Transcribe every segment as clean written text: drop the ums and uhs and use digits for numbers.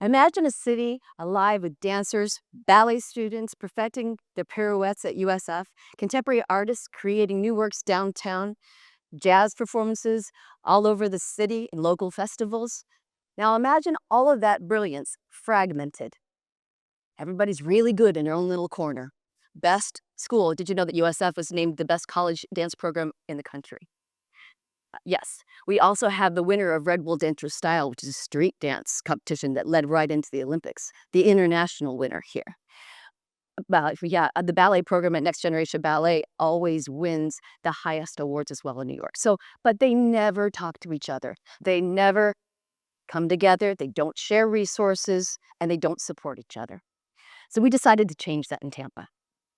Imagine a city alive with dancers, ballet students perfecting their pirouettes at USF, contemporary artists creating new works downtown, jazz performances all over the city in local festivals. Now imagine all of that brilliance fragmented. Everybody's really good in their own little corner. Best school. Did you know that USF was named the best college dance program in the country? Yes. We also have the winner of Red Bull Dance Style, which is a street dance competition that led right into the Olympics, the international winner here. Yeah, the ballet program at Next Generation Ballet always wins the highest awards as well in New York. So, but they never talk to each other. They never come together. They don't share resources and they don't support each other. So we decided to change that in Tampa,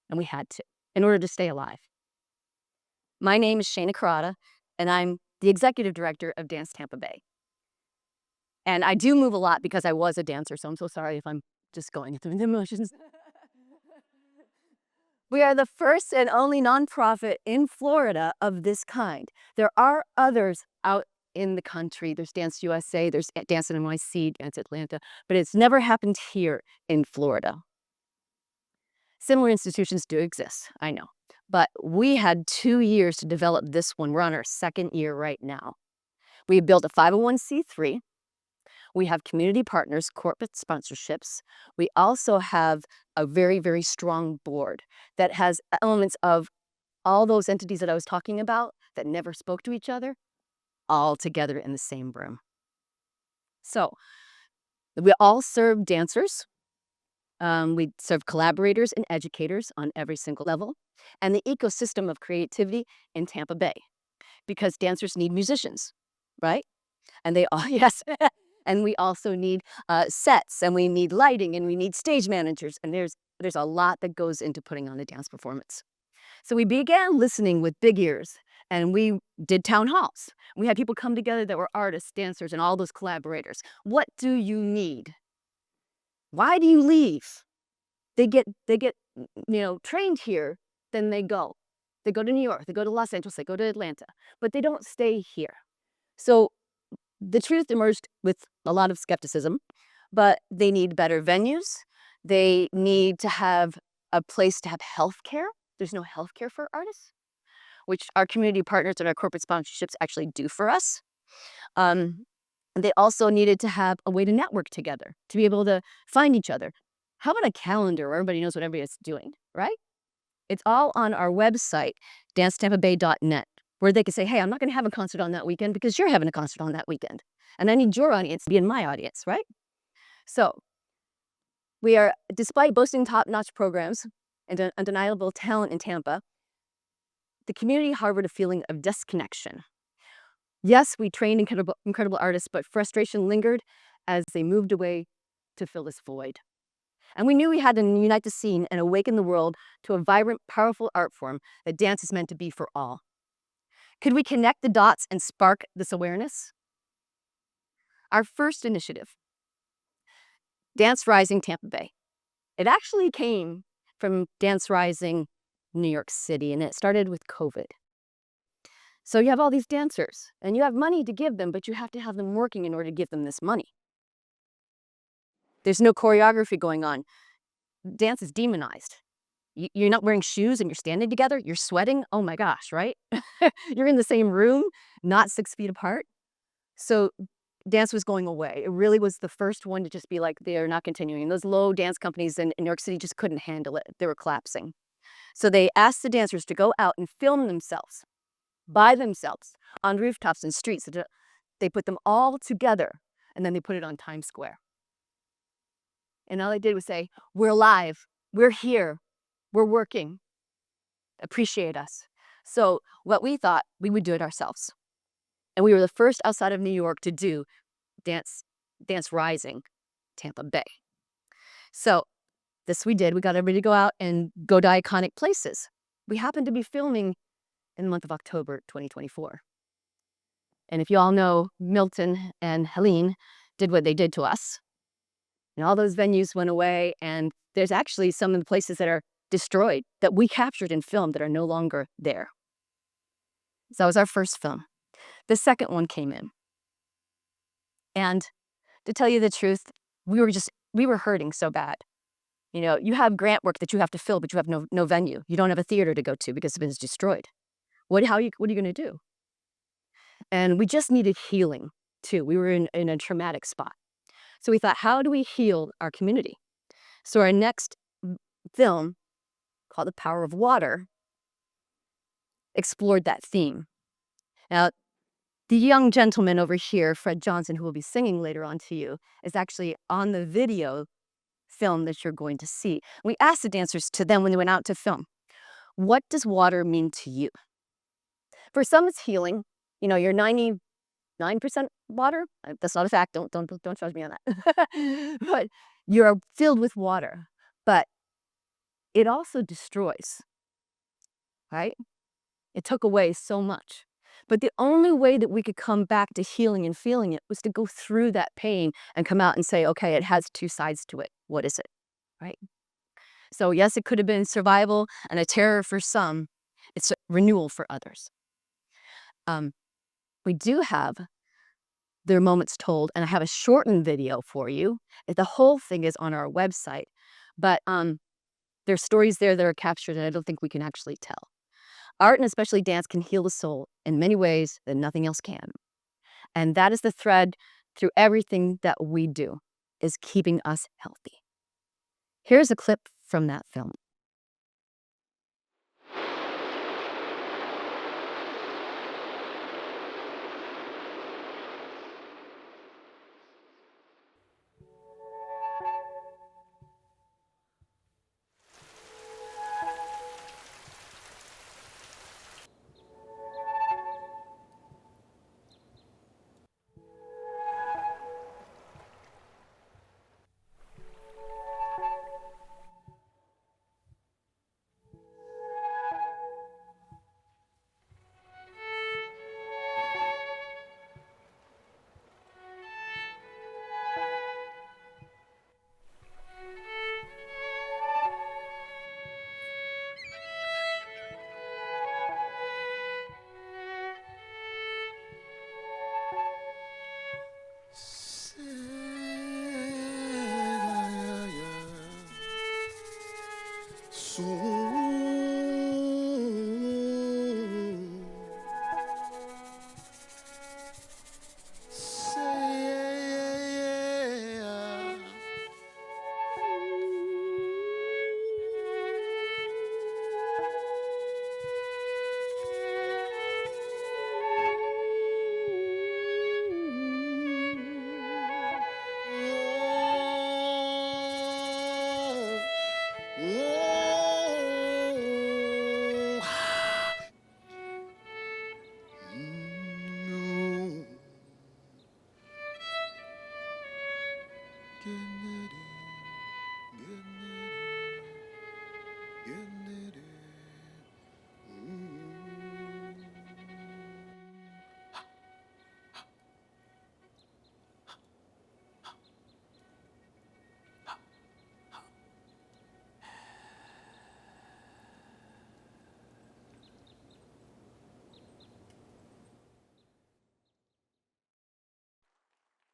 and we had to in order to stay alive. My name is Shana Corrada, and I'm the executive director of Dance Tampa Bay. And I do move a lot because I was a dancer, so I'm so sorry if I'm just going through the motions. We are the first and only nonprofit in Florida of this kind. There are others out in the country. There's Dance USA, there's Dance NYC, Dance Atlanta, but it's never happened here in Florida. Similar institutions do exist, I know. But we had 2 years to develop this one. We're on our second year right now. We built a 501c3. We have community partners, corporate sponsorships. We also have a very, very strong board that has elements of all those entities that I was talking about that never spoke to each other, all together in the same room. So we all serve dancers. We serve collaborators and educators on every single level, and the ecosystem of creativity in Tampa Bay, because dancers need musicians, right? And they all, yes. And we also need sets, and we need lighting, and we need stage managers, and there's a lot that goes into putting on a dance performance. So we began listening with big ears, and we did town halls. We had people come together that were artists, dancers, and all those collaborators. What do you need? Why do you leave? They get trained here, then they go. They go to New York, they go to Los Angeles, they go to Atlanta, but they don't stay here. So the truth emerged with a lot of skepticism, but they need better venues. They need to have a place to have health care. There's no health care for artists, which our community partners and our corporate sponsorships actually do for us. They also needed to have a way to network together, to be able to find each other. How about a calendar where everybody knows what everybody's doing, right? It's all on our website, dancetampabay.net, where they can say, hey, I'm not going to have a concert on that weekend because you're having a concert on that weekend. And I need your audience to be in my audience, right? So we are, despite boasting top-notch programs and undeniable talent in Tampa, the community harbored a feeling of disconnection. Yes, we trained incredible artists, but frustration lingered as they moved away to fill this void. And we knew we had to unite the scene and awaken the world to a vibrant, powerful art form that dance is meant to be for all. Could we connect the dots and spark this awareness? Our first initiative, Dance Rising Tampa Bay. It actually came from Dance Rising New York City, and it started with COVID. So you have all these dancers, and you have money to give them, but you have to have them working in order to give them this money. There's no choreography going on. Dance is demonized. You're not wearing shoes and you're standing together, you're sweating. Oh my gosh, right? You're in the same room, not 6 feet apart. So dance was going away. It really was the first one to just be like, they're not continuing. Those low dance companies in New York City just couldn't handle it. They were collapsing. So they asked the dancers to go out and film themselves by themselves on rooftops and streets. They put them all together, and then they put it on Times Square. And all they did was say, we're alive, we're here, we're working, appreciate us. So what we thought, we would do it ourselves. And we were the first outside of New York to do Dance Rising Tampa Bay. So this we did. We got everybody to go out and go to iconic places. We happened to be filming in the month of October 2024. And if you all know, Milton and Helene did what they did to us. And all those venues went away, and there's actually some of the places that are destroyed that we captured and filmed that are no longer there. So that was our first film. The second one came in. And to tell you the truth, we were hurting so bad. You know, you have grant work that you have to fill, but you have no venue. You don't have a theater to go to because it was destroyed. What are you gonna do? And we just needed healing too. We were in a traumatic spot. So we thought, how do we heal our community? So our next film, called The Power of Water, explored that theme. Now, the young gentleman over here, Fred Johnson, who will be singing later on to you, is actually on the video film that you're going to see. We asked the dancers to them when they went out to film, what does water mean to you? For some, it's healing. You know, you're 99% water. That's not a fact. Don't judge me on that. But you're filled with water. But it also destroys, right? It took away so much. But the only way that we could come back to healing and feeling it was to go through that pain and come out and say, okay, it has two sides to it. What is it, right? So yes, it could have been survival and a terror for some. It's a renewal for others. We do have their moments told, and I have a shortened video for you. The whole thing is on our website, but there's stories there that are captured, and I don't think we can actually tell. Art, and especially dance, can heal the soul in many ways that nothing else can. And that is the thread through everything that we do, is keeping us healthy. Here's a clip from that film.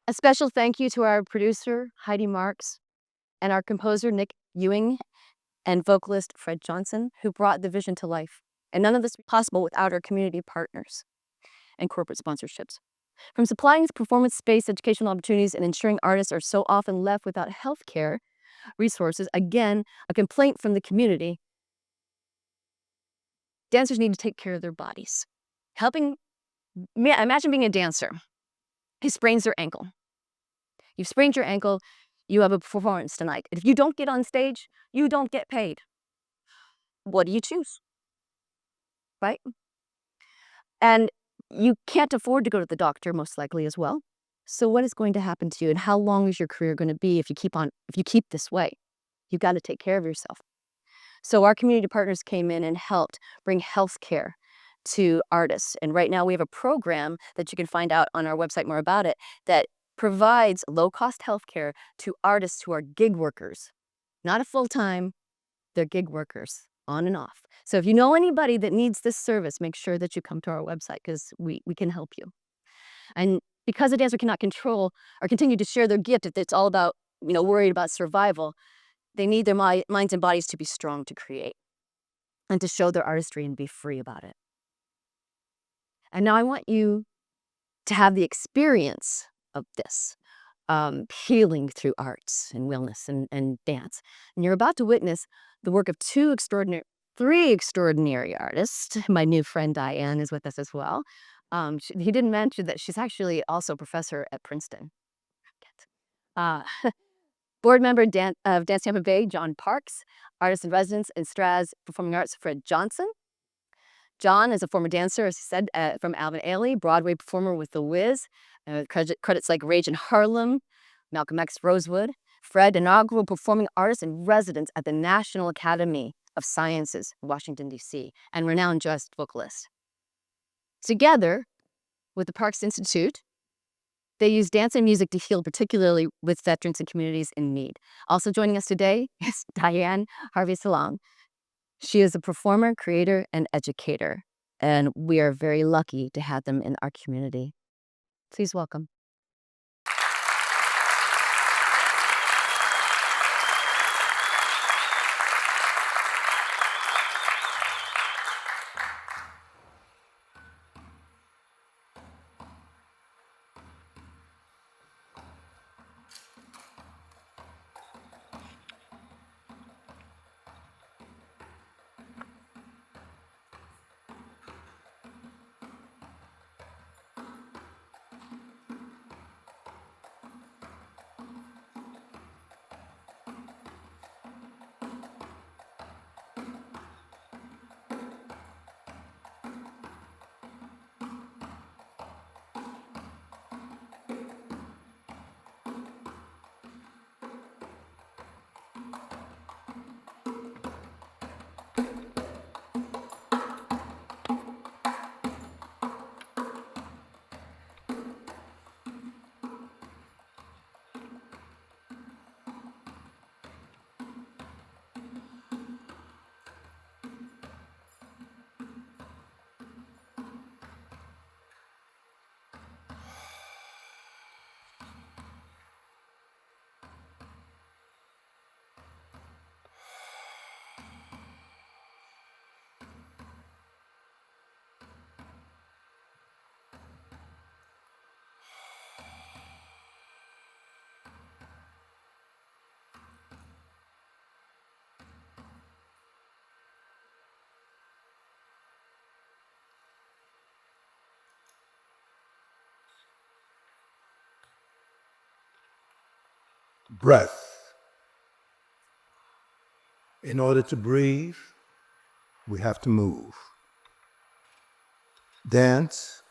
A special thank you to our producer, Heidi Marks, and our composer, Nick Ewing, and vocalist, Fred Johnson, who brought the vision to life. And none of this would be possible without our community partners and corporate sponsorships. From supplying performance-based educational opportunities and ensuring artists are so often left without health care resources, again, a complaint from the community, dancers need to take care of their bodies. Imagine being a dancer who sprains their ankle. You've sprained your ankle, you have a performance tonight. If you don't get on stage, you don't get paid. What do you choose? Right? And you can't afford to go to the doctor, most likely, as well. So what is going to happen to you, and how long is your career going to be if you keep this way? You've got to take care of yourself. So our community partners came in and helped bring health care to artists. And right now we have a program that you can find out on our website more about it that provides low-cost health care to artists who are gig workers. Not a full-time, they're gig workers, on and off. So if you know anybody that needs this service, make sure that you come to our website, because we can help you. And because a dancer cannot control or continue to share their gift, it's all about worried about survival. They need their minds and bodies to be strong to create and to show their artistry and be free about it. And now I want you to have the experience of this, healing through arts and wellness and dance. And you're about to witness the work of three extraordinary artists. My new friend Diane is with us as well. He didn't mention that she's actually also a professor at Princeton. Uh, Board member of Dance Tampa Bay, John Parks, artist in residence in Straz Performing Arts, Fred Johnson. John is a former dancer, as he said, from Alvin Ailey, Broadway performer with The Wiz, credits like Rage in Harlem, Malcolm X, Rosewood. Fred, inaugural performing artist in residence at the National Academy of Sciences, Washington, D.C., and renowned jazz vocalist. Together with the Parks Institute, they use dance and music to heal, particularly with veterans and communities in need. Also joining us today is Diane Harvey Salong. She is a performer, creator, and educator, and we are very lucky to have them in our community. Please welcome. Breath. In order to breathe, we have to move. Dance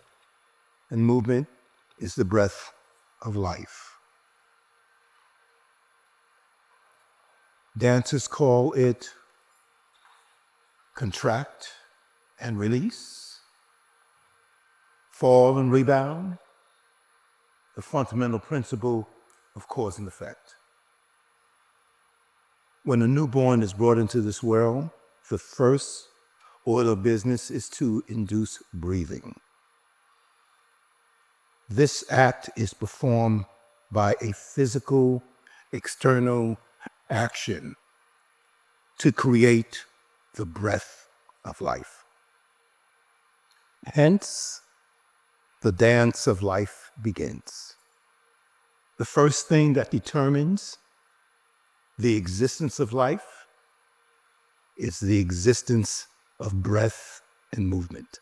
and movement is the breath of life. Dancers call it contract and release, fall and rebound, the fundamental principle of cause and effect. When a newborn is brought into this world, the first order of business is to induce breathing. This act is performed by a physical, external action to create the breath of life. Hence, the dance of life begins. The first thing that determines the existence of life is the existence of breath and movement.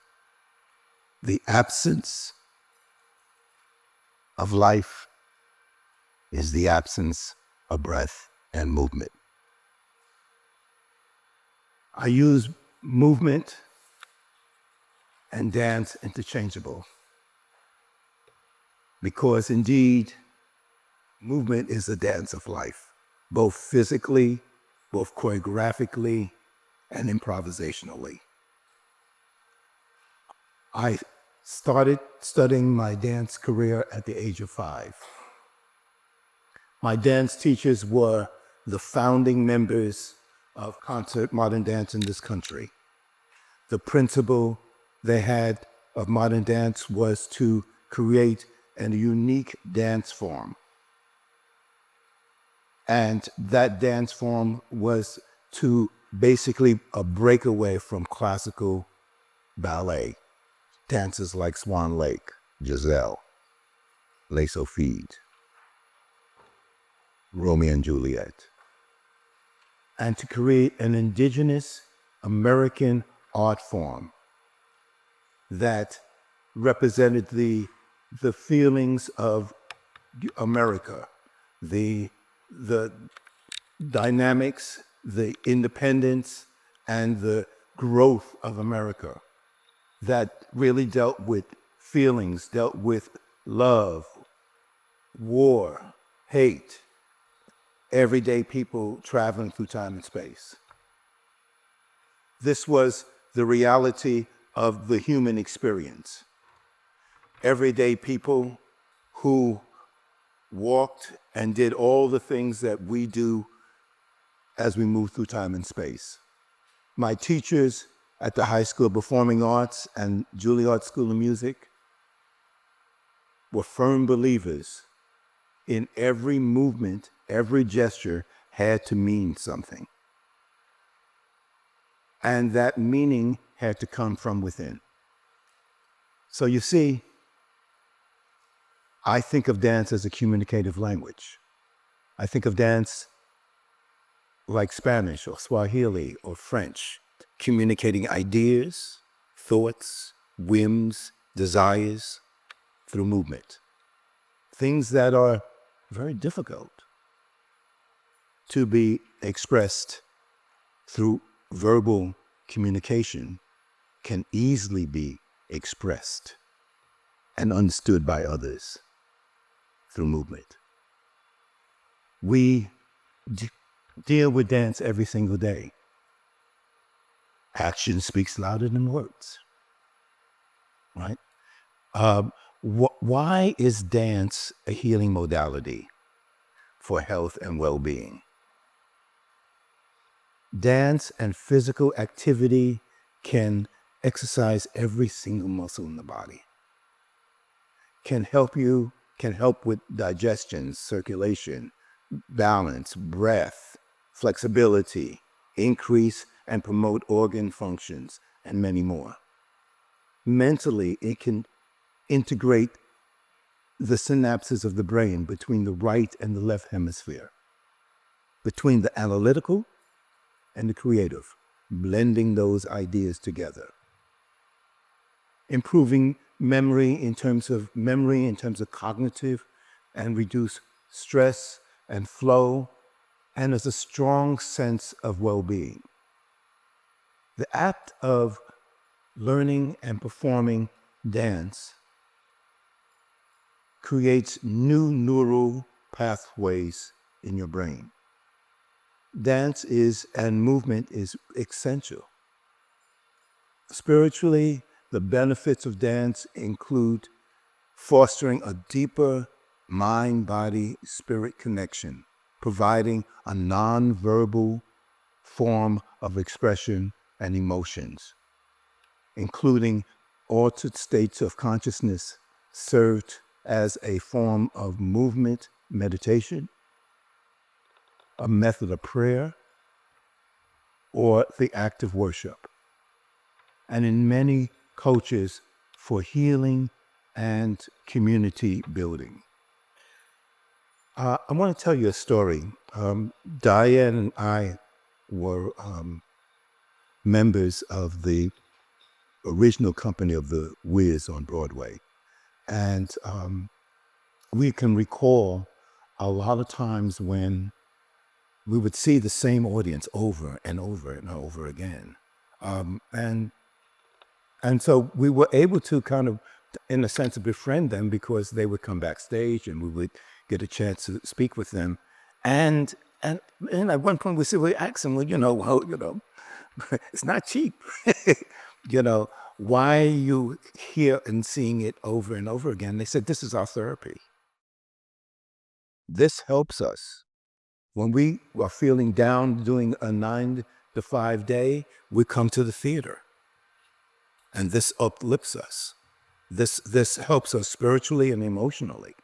The absence of life is the absence of breath and movement. I use movement and dance interchangeable because indeed, movement is a dance of life, both physically, both choreographically, and improvisationally. I started studying my dance career at the age of 5. My dance teachers were the founding members of concert modern dance in this country. The principle they had of modern dance was to create a unique dance form And that dance form was to basically a breakaway from classical ballet. Dances like Swan Lake, Giselle, Les Sophies, Romeo and Juliet. And to create an indigenous American art form that represented the feelings of America, the dynamics, the independence, and the growth of America that really dealt with feelings, dealt with love, war, hate, everyday people traveling through time and space. This was the reality of the human experience. Everyday people who walked and did all the things that we do as we move through time and space. My teachers at the High School of Performing Arts and Juilliard School of Music were firm believers in every movement, every gesture had to mean something. And that meaning had to come from within. So you see, I think of dance as a communicative language. I think of dance like Spanish or Swahili or French, communicating ideas, thoughts, whims, desires through movement. Things that are very difficult to be expressed through verbal communication can easily be expressed and understood by others through movement. We deal with dance every single day. Action speaks louder than words, right? Why is dance a healing modality for health and well-being? Dance and physical activity can exercise every single muscle in the body. Can help with digestion, circulation, balance, breath, flexibility, increase and promote organ functions, and many more. Mentally, it can integrate the synapses of the brain between the right and the left hemisphere, between the analytical and the creative, blending those ideas together. Improving memory in terms of cognitive, and reduce stress and flow, and there's a strong sense of well-being. The act of learning and performing dance creates new neural pathways in your brain. Dance and movement is essential. Spiritually, the benefits of dance include fostering a deeper mind-body-spirit connection, providing a non-verbal form of expression and emotions, including altered states of consciousness served as a form of movement meditation, a method of prayer, or the act of worship. And in many cultures, for healing and community building. I want to tell you a story. Diane and I were members of the original company of the Wiz on Broadway. And we can recall a lot of times when we would see the same audience over and over and over again. And so we were able to kind of, in a sense, befriend them because they would come backstage and we would get a chance to speak with them. And at one point we asked them, it's not cheap. Why are you here and seeing it over and over again? They said, this is our therapy. This helps us. When we are feeling down doing a 9-to-5 day, we come to the theater. And this uplifts us. This helps us spiritually and emotionally.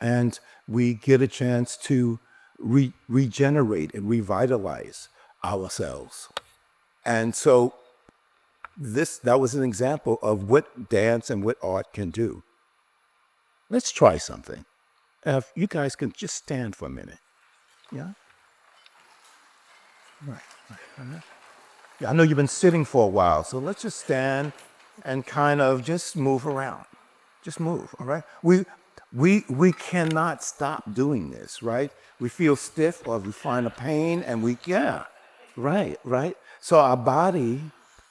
And we get a chance to regenerate and revitalize ourselves. And so that was an example of what dance and what art can do. Let's try something. If you guys can just stand for a minute. Yeah? Right. Uh-huh. Yeah, I know you've been sitting for a while, so let's just stand and kind of just move around. Just move, all right? We cannot stop doing this, right? We feel stiff or we find a pain and right. So our body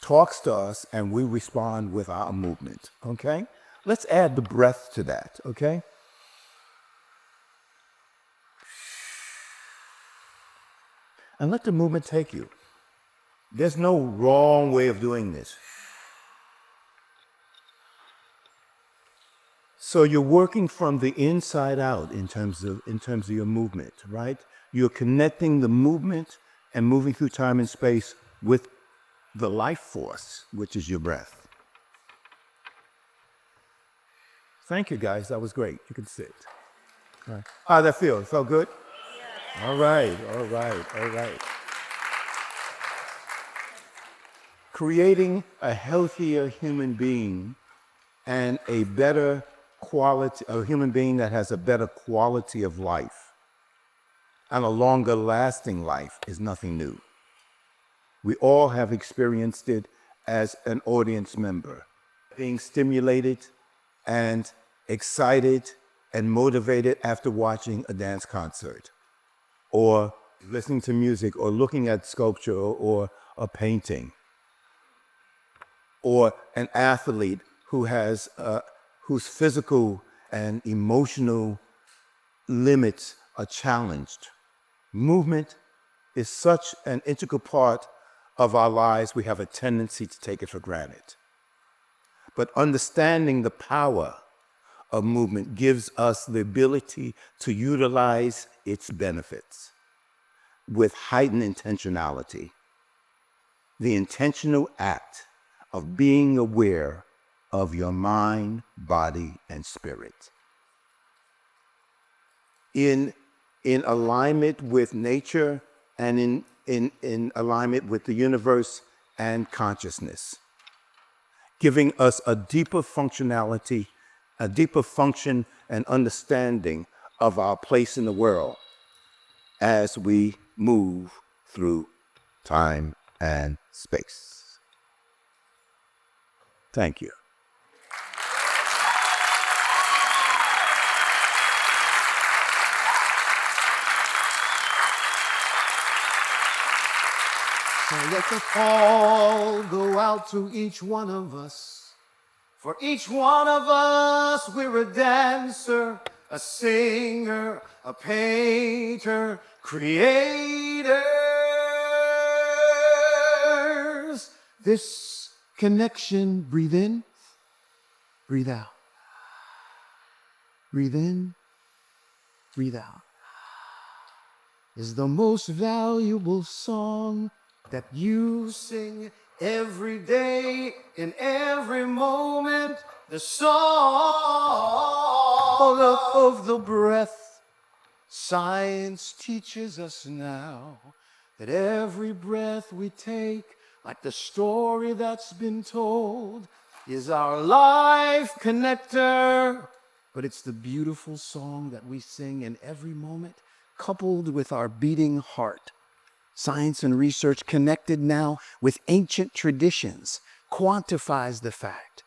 talks to us and we respond with our movement, okay? Let's add the breath to that, okay? And let the movement take you. There's no wrong way of doing this. So you're working from the inside out in terms of your movement, right? You're connecting the movement and moving through time and space with the life force, which is your breath. Thank you, guys. That was great. You can sit. All right. How'd that feel? It felt good? Yeah. All right. Creating a healthier human being and a human being that has a better quality of life and a longer lasting life is nothing new. We all have experienced it as an audience member, being stimulated and excited and motivated after watching a dance concert or listening to music or looking at sculpture or a painting, or an athlete whose physical and emotional limits are challenged. Movement is such an integral part of our lives, we have a tendency to take it for granted. But understanding the power of movement gives us the ability to utilize its benefits with heightened intentionality. The intentional act of being aware of your mind, body, and spirit. In alignment with nature and in alignment with the universe and consciousness, giving us a deeper functionality, a deeper function and understanding of our place in the world as we move through time and space. Thank you. So let the call go out to each one of us. For each one of us, we're a dancer, a singer, a painter, creators. This connection, breathe in, breathe out. Breathe in, breathe out. Is the most valuable song that you sing every day, in every moment. The song of the breath. Science teaches us now that every breath we take, like the story that's been told, is our life connector. But it's the beautiful song that we sing in every moment, coupled with our beating heart. Science and research connected now with ancient traditions quantifies the fact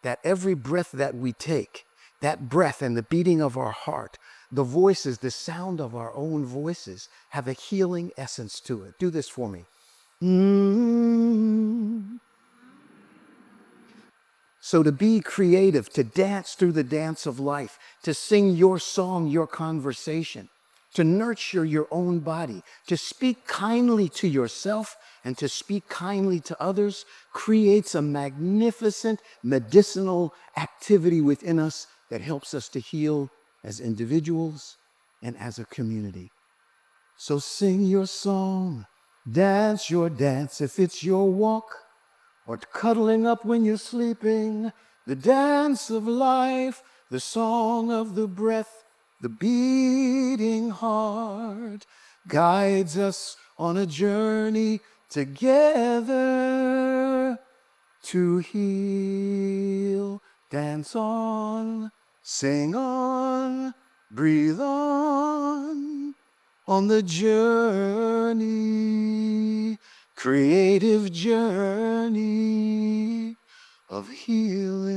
that every breath that we take, that breath and the beating of our heart, the voices, the sound of our own voices have a healing essence to it. Do this for me. Mm-hmm. So to be creative, to dance through the dance of life, to sing your song, your conversation, to nurture your own body, to speak kindly to yourself and to speak kindly to others creates a magnificent medicinal activity within us that helps us to heal as individuals and as a community. So sing your song, dance your dance if it's your walk, or cuddling up when you're sleeping, the dance of life, the song of the breath. The beating heart guides us on a journey together to heal. Dance on, sing on, breathe on the journey, creative journey of healing.